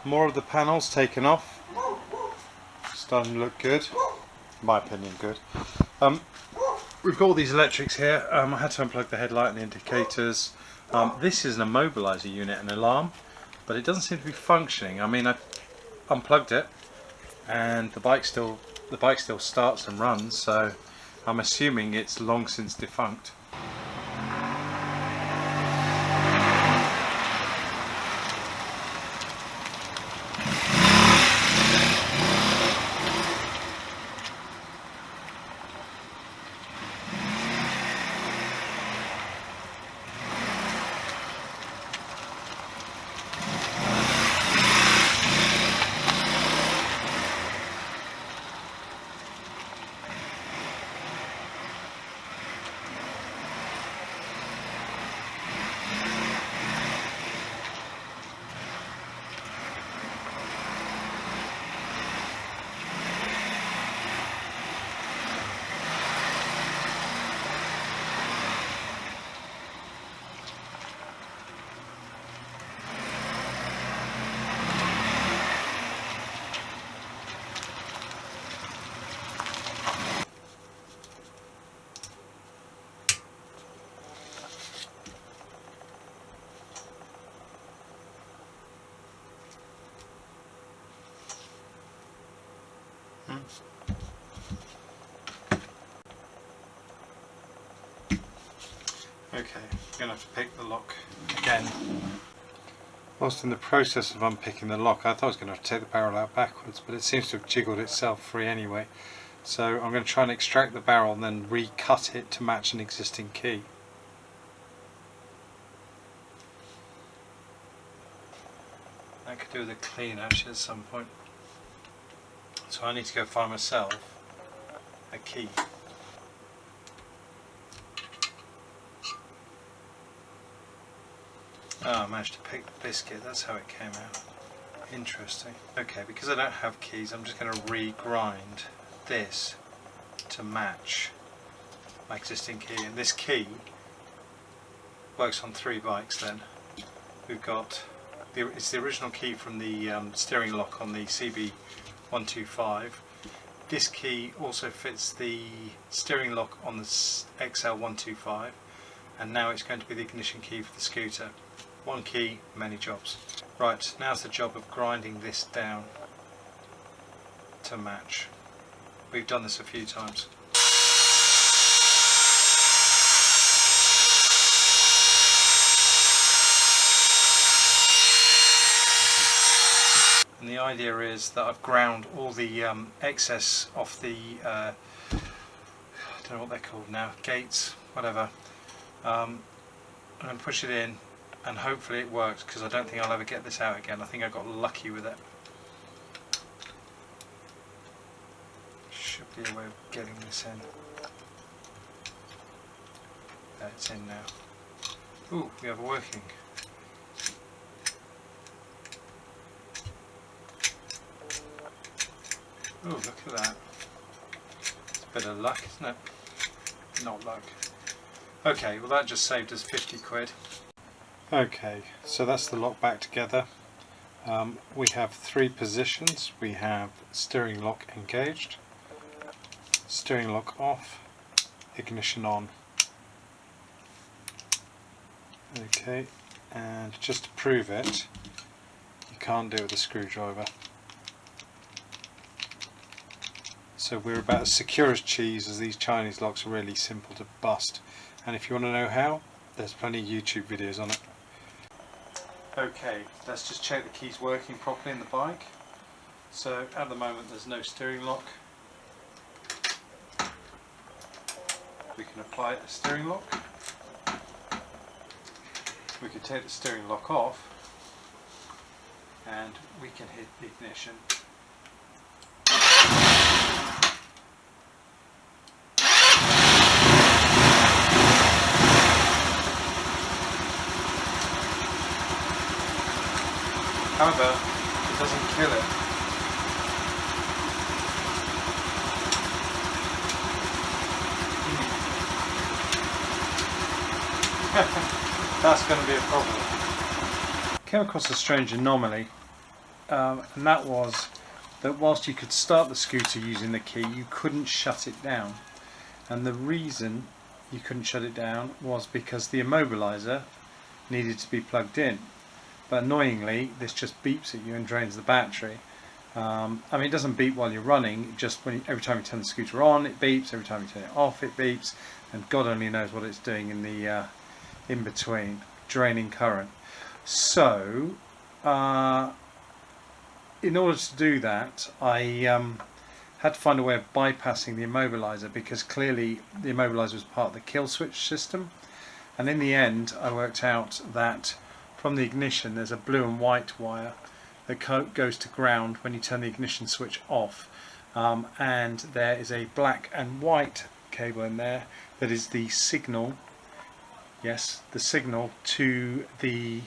More of the panels taken off. Starting to look good. In my opinion, good. We've got all these electrics here. I had to unplug the headlight and the indicators. This is an immobiliser unit, an alarm, but it doesn't seem to be functioning. I mean, I unplugged it, and the bike still starts and runs. So I'm assuming it's long since defunct. Okay, I'm going to have to pick the lock again. Whilst in the process of unpicking the lock, I thought I was going to have to take the barrel out backwards, but it seems to have jiggled itself free anyway. So I'm going to try and extract the barrel and then recut it to match an existing key. I could do with a clean actually at some point. So I need to go find myself a key. Oh, I managed to pick the biscuit, that's how it came out. Interesting. Okay, because I don't have keys, I'm just going to re-grind this to match my existing key. And this key works on 3 bikes then. We've got, it's the original key from the steering lock on the CB125. This key also fits the steering lock on the XL125, and now it's going to be the ignition key for the scooter. 1 key, many jobs. Right, now's the job of grinding this down to match. We've done this a few times. And the idea is that I've ground all the excess off the, I don't know what they're called now, gates, whatever. I'm going to push it in, and hopefully it works, because I don't think I'll ever get this out again. I think I got lucky with it. Should be a way of getting this in. There, it's in now. Ooh, we have a working. Ooh, look at that. It's a bit of luck, isn't it? Not luck. Okay, well that just saved us 50 quid. Okay, so that's the lock back together. We have 3 positions. We have steering lock engaged, steering lock off, ignition on. Okay, and just to prove it, you can't do it with a screwdriver. So we're about as secure as cheese, as these Chinese locks are really simple to bust. And if you want to know how, there's plenty of YouTube videos on it. Okay, let's just check the keys working properly in the bike. So at the moment there's no steering lock. We can apply the steering lock. We can take the steering lock off, and we can hit the ignition. However, it doesn't kill it. That's going to be a problem. Came across a strange anomaly. and that was that whilst you could start the scooter using the key, you couldn't shut it down. And the reason you couldn't shut it down was because the immobiliser needed to be plugged in. But annoyingly, this just beeps at you and drains the battery. I mean, it doesn't beep while you're running, just every time you turn the scooter on it beeps, every time you turn it off it beeps, and God only knows what it's doing in the in between, draining current. So in order to do that, I had to find a way of bypassing the immobiliser, because clearly the immobiliser was part of the kill switch system. And in the end I worked out that from the ignition there's a blue and white wire that goes to ground when you turn the ignition switch off, and there is a black and white cable in there that is the signal, yes, the signal to the,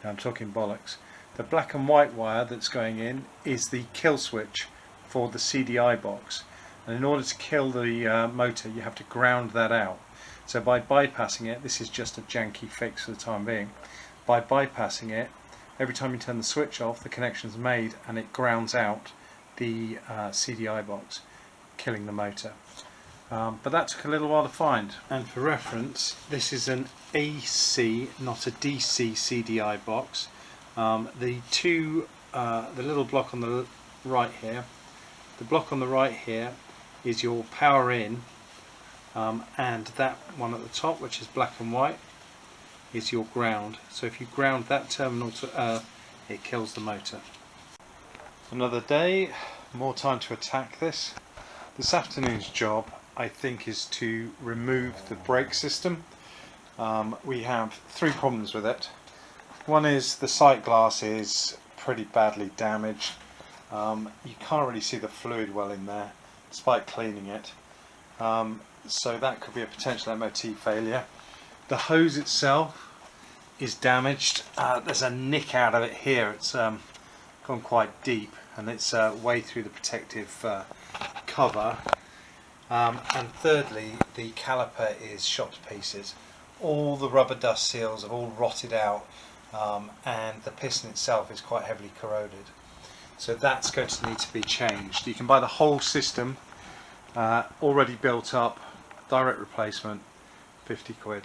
I'm talking bollocks, the black and white wire that's going in is the kill switch for the CDI box, and in order to kill the motor you have to ground that out. So by bypassing it, this is just a janky fix for the time being, by bypassing it, every time you turn the switch off the connection's made and it grounds out the CDI box, killing the motor. But that took a little while to find. And for reference, this is an AC, not a DC CDI box. The little block on the right here, the block on the right here is your power in, and that one at the top, which is black and white, is your ground. So if you ground that terminal to earth, it kills the motor. Another day, more time to attack this. This afternoon's job, I think, is to remove the brake system. We have three problems with it. One is the sight glass is pretty badly damaged. You can't really see the fluid well in there despite cleaning it, so that could be a potential MOT failure. The hose itself is damaged. There's a nick out of it here. It's gone quite deep and it's way through the protective cover. And thirdly, the caliper is shot to pieces. All the rubber dust seals have all rotted out, and the piston itself is quite heavily corroded. So that's going to need to be changed. You can buy the whole system already built up, direct replacement, 50 quid.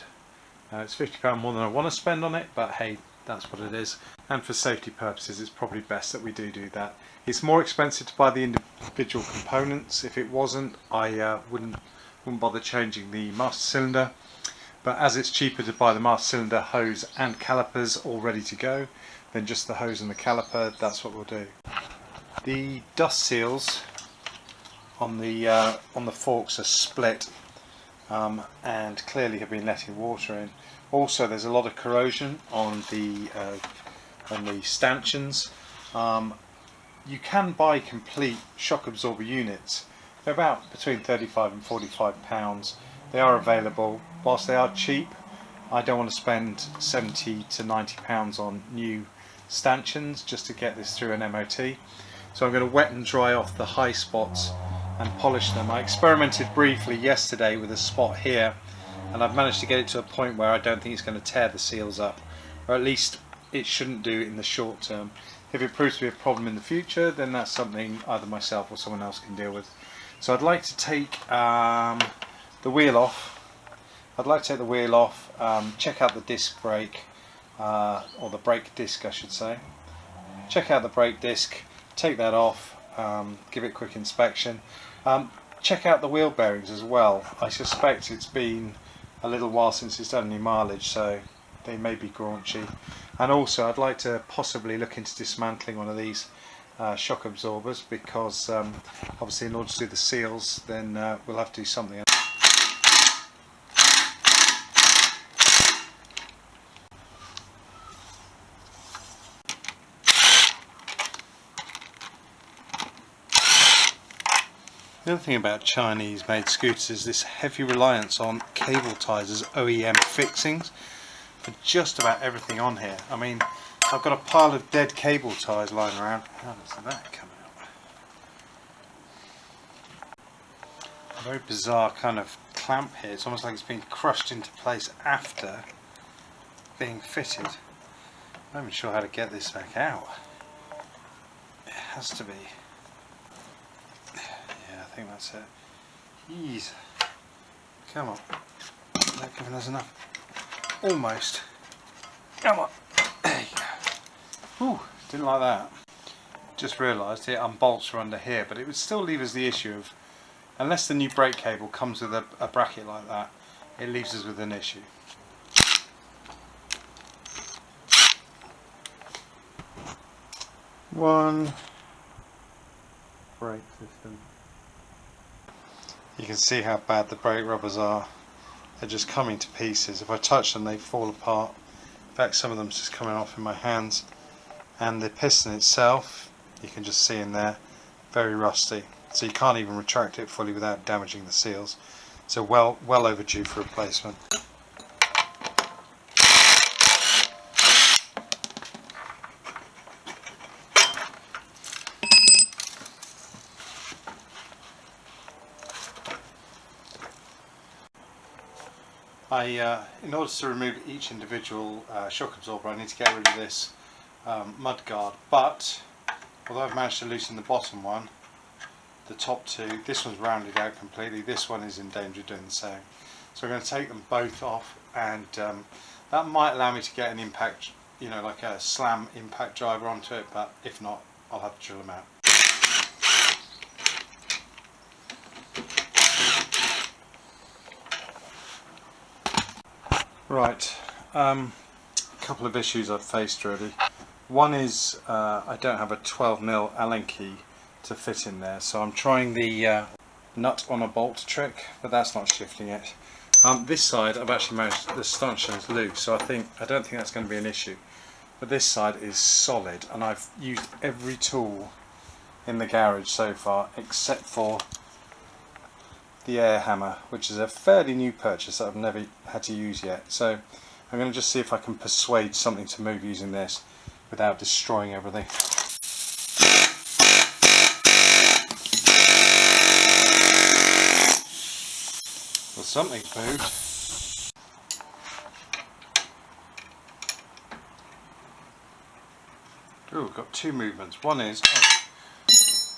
It's £50 more than I want to spend on it, but hey, that's what it is. And for safety purposes, it's probably best that we do that. It's more expensive to buy the individual components. If it wasn't, I wouldn't bother changing the master cylinder. But as it's cheaper to buy the master cylinder, hose and calipers all ready to go than just the hose and the caliper, that's what we'll do. The dust seals on the forks are split, and clearly have been letting water in. Also, there's a lot of corrosion on the stanchions. You can buy complete shock absorber units. They're about between £35 and £45. They are available. Whilst they are cheap, I don't want to spend £70 to £90 on new stanchions just to get this through an MOT. So I'm going to wet and dry off the high spots and polish them. I experimented briefly yesterday with a spot here, and I've managed to get it to a point where I don't think it's going to tear the seals up, or at least it shouldn't do in the short term. If it proves to be a problem in the future, then that's something either myself or someone else can deal with. So I'd like to take the wheel off. Check out the disc brake, or the brake disc I should say. Check out the brake disc, take that off, give it a quick inspection. Check out the wheel bearings as well. I suspect it's been a little while since it's done any mileage, so they may be graunchy. And also I'd like to possibly look into dismantling one of these shock absorbers, because obviously in order to do the seals, then we'll have to do something. The other thing about Chinese made scooters is this heavy reliance on cable ties as OEM fixings for just about everything on here. I mean, I've got a pile of dead cable ties lying around. How does that come out? A very bizarre kind of clamp here. It's almost like it's been crushed into place after being fitted. I'm not even sure how to get this back out. has to be. Yeah, I think that's it. Jeez. Come on. Not giving us enough. Almost. Come on. There you go. Ooh, didn't like that. Just realised it unbolts from under here, but it would still leave us the issue of, unless the new brake cable comes with a bracket like that, it leaves us with an issue. One brake system. You can see how bad the brake rubbers are. They're just coming to pieces. If I touch them, they fall apart. In fact, some of them just coming off in my hands. And the piston itself, you can just see in there, very rusty. So you can't even retract it fully without damaging the seals. So well overdue for replacement. In order to remove each individual shock absorber, I need to get rid of this mud guard, but although I've managed to loosen the bottom one, the top two, this one's rounded out completely, this one is in danger of doing the same. So I'm going to take them both off, and that might allow me to get an impact, you know, like a slam impact driver onto it, but if not, I'll have to drill them out. Right, a couple of issues I've faced really. One is I don't have a 12mm Allen key to fit in there, so I'm trying the nut on a bolt trick, but that's not shifting it. This side I've actually managed, the stanchion is loose, so I don't think that's going to be an issue. But this side is solid, and I've used every tool in the garage so far except for the air hammer, which is a fairly new purchase that I've never had to use yet. So I'm going to just see if I can persuade something to move using this without destroying everything. Well, something's moved. Oh, we've got two movements. One is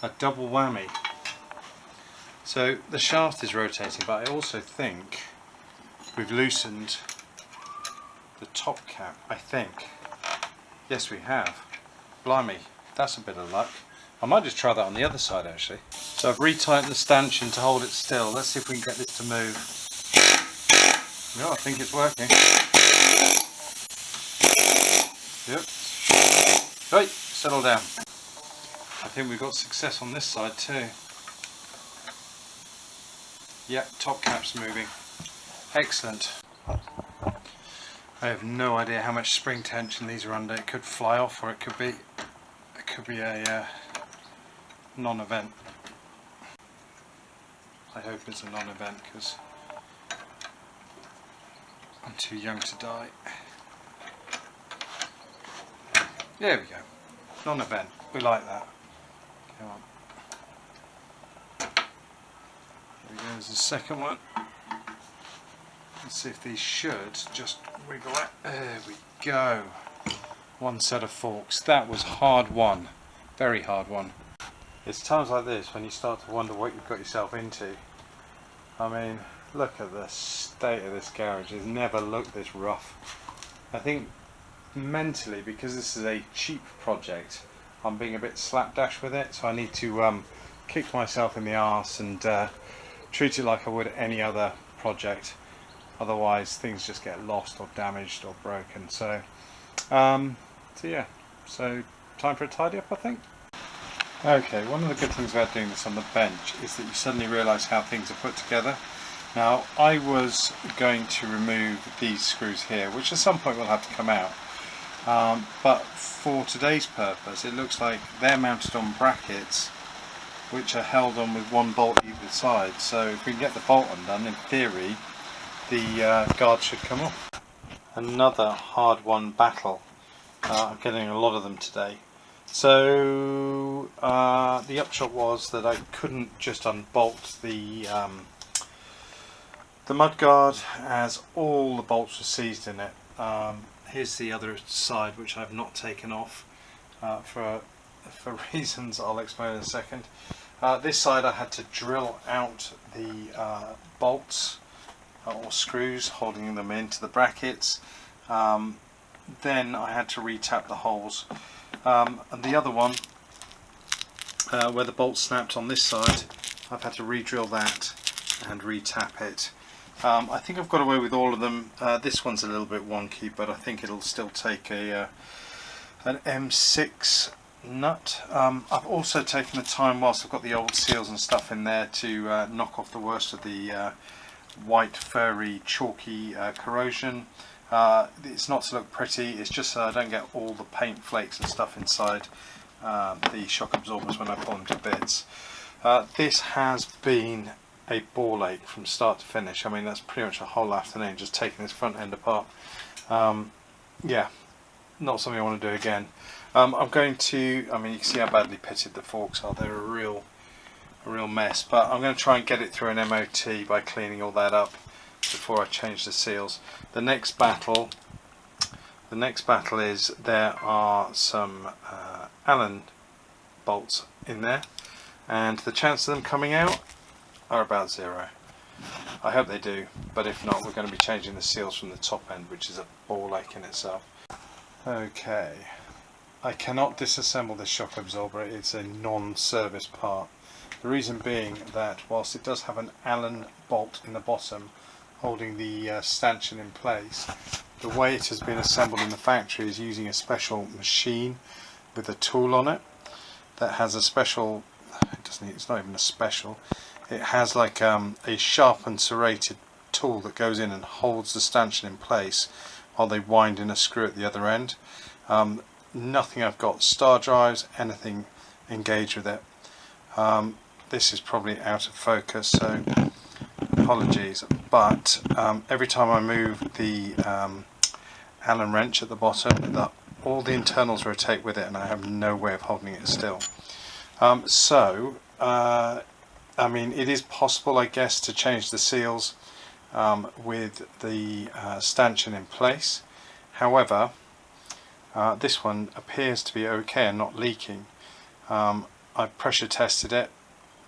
a double whammy. So the shaft is rotating, but I also think we've loosened the top cap, I think. Yes, we have. Blimey, that's a bit of luck. I might just try that on the other side actually. So I've retightened the stanchion to hold it still. Let's see if we can get this to move. No, I think it's working. Yep. Right, settle down. I think we've got success on this side too. Yep, top cap's moving. Excellent. I have no idea how much spring tension these are under. It could fly off, or it could be a non-event. I hope it's a non-event because I'm too young to die. There we go. Non-event. We like that. Come on. There we go. There's the second one. Let's see if these should just wiggle out. There we go. One set of forks. That was hard won. Very hard won. It's times like this when you start to wonder what you've got yourself into. I mean, look at the state of this garage. It's never looked this rough. I think mentally, because this is a cheap project, I'm being a bit slapdash with it, so I need to kick myself in the arse and treat it like I would any other project. Otherwise things just get lost or damaged or broken. So yeah, so time for a tidy up, I think. Okay, one of the good things about doing this on the bench is that you suddenly realise how things are put together. Now, I was going to remove these screws here, which at some point will have to come out, but for today's purpose it looks like they're mounted on brackets which are held on with one bolt either side. So if we can get the bolt undone, in theory the guard should come off. Another hard won battle. I'm getting a lot of them today. So the upshot was that I couldn't just unbolt the mudguard, as all the bolts were seized in it. Here's the other side, which I've not taken off for for reasons I'll explain in a second. This side I had to drill out the bolts or screws holding them into the brackets. Then I had to re-tap the holes. And the other one, where the bolt snapped on this side, I've had to re-drill that and re-tap it. I think I've got away with all of them. This one's a little bit wonky, but I think it'll still take an M6 nut. I've also taken the time, whilst I've got the old seals and stuff in there, to knock off the worst of the white furry chalky corrosion. It's not to look pretty, it's just so I don't get all the paint flakes and stuff inside the shock absorbers when I pull them to bits. This has been a ball ache from start to finish. I mean, that's pretty much a whole afternoon just taking this front end apart. Yeah, not something I want to do again. I'm going to, I mean, you can see how badly pitted the forks are. They're a real mess, but I'm going to try and get it through an MOT by cleaning all that up before I change the seals. The next battle is there are some Allen bolts in there, and the chance of them coming out are about 0. I hope they do, but if not, we're going to be changing the seals from the top end, which is a ball ache in itself. Okay, I cannot disassemble this shock absorber. It's a non-service part. The reason being that whilst it does have an Allen bolt in the bottom holding the stanchion in place, the way it has been assembled in the factory is using a special machine with a tool on it that has a special, it's not even a special, it has like a sharpened serrated tool that goes in and holds the stanchion in place while they wind in a screw at the other end. Nothing I've got star drives, anything engaged with it. This is probably out of focus, so apologies, but every time I move the Allen wrench at the bottom, all the internals rotate with it and I have no way of holding it still. I mean, it is possible, I guess, to change the seals with the stanchion in place. However, this one appears to be okay and not leaking. I pressure tested it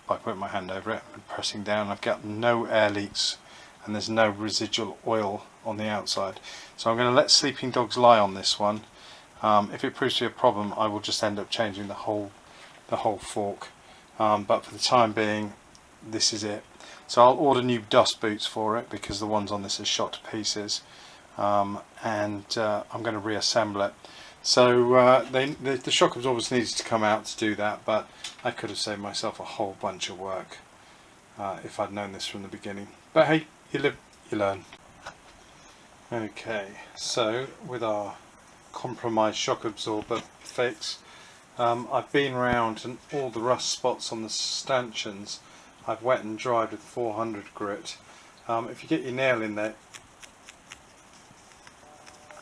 by putting my hand over it and pressing down. I've got no air leaks and there's no residual oil on the outside. So I'm going to let sleeping dogs lie on this one. If it proves to be a problem, I will just end up changing the whole fork. But for the time being, this is it. So I'll order new dust boots for it because the ones on this are shot to pieces, and I'm going to reassemble it. So the shock absorbers needed to come out to do that, but I could have saved myself a whole bunch of work if I'd known this from the beginning. But hey, you live, you learn. Okay, so with our compromised shock absorber fix, I've been around and all the rust spots on the stanchions I've wet and dried with 400 grit. If you get your nail in there,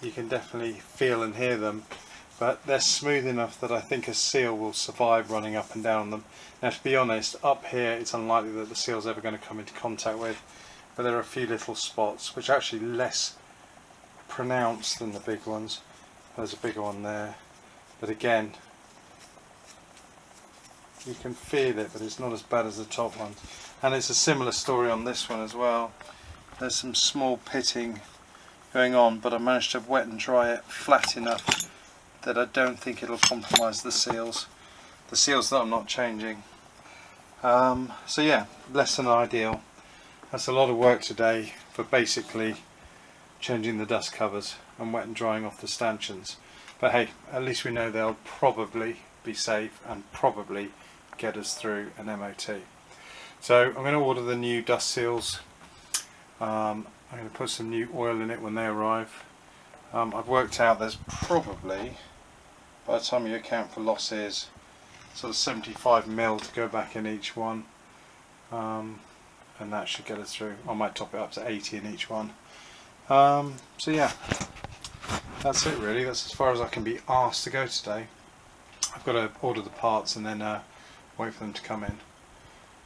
you can definitely feel and hear them, but they're smooth enough that I think a seal will survive running up and down them. Now, to be honest, up here it's unlikely that the seal's ever going to come into contact with, but there are a few little spots which are actually less pronounced than the big ones. There's a bigger one there, but again, you can feel it, but it's not as bad as the top ones. And it's a similar story on this one as well. There's some small pitting going on, but I managed to wet and dry it flat enough that I don't think it'll compromise the seals. The seals that I'm not changing. So yeah, less than ideal. That's a lot of work today for basically changing the dust covers and wet and drying off the stanchions. But hey, at least we know they'll probably be safe and probably get us through an MOT. So I'm going to order the new dust seals. I'm going to put some new oil in it when they arrive. I've worked out there's probably, by the time you account for losses, sort of 75 mil to go back in each one, and that should get us through. I might top it up to 80 in each one. So yeah, that's it really. That's as far as I can be asked to go today. I've got to order the parts and then wait for them to come in.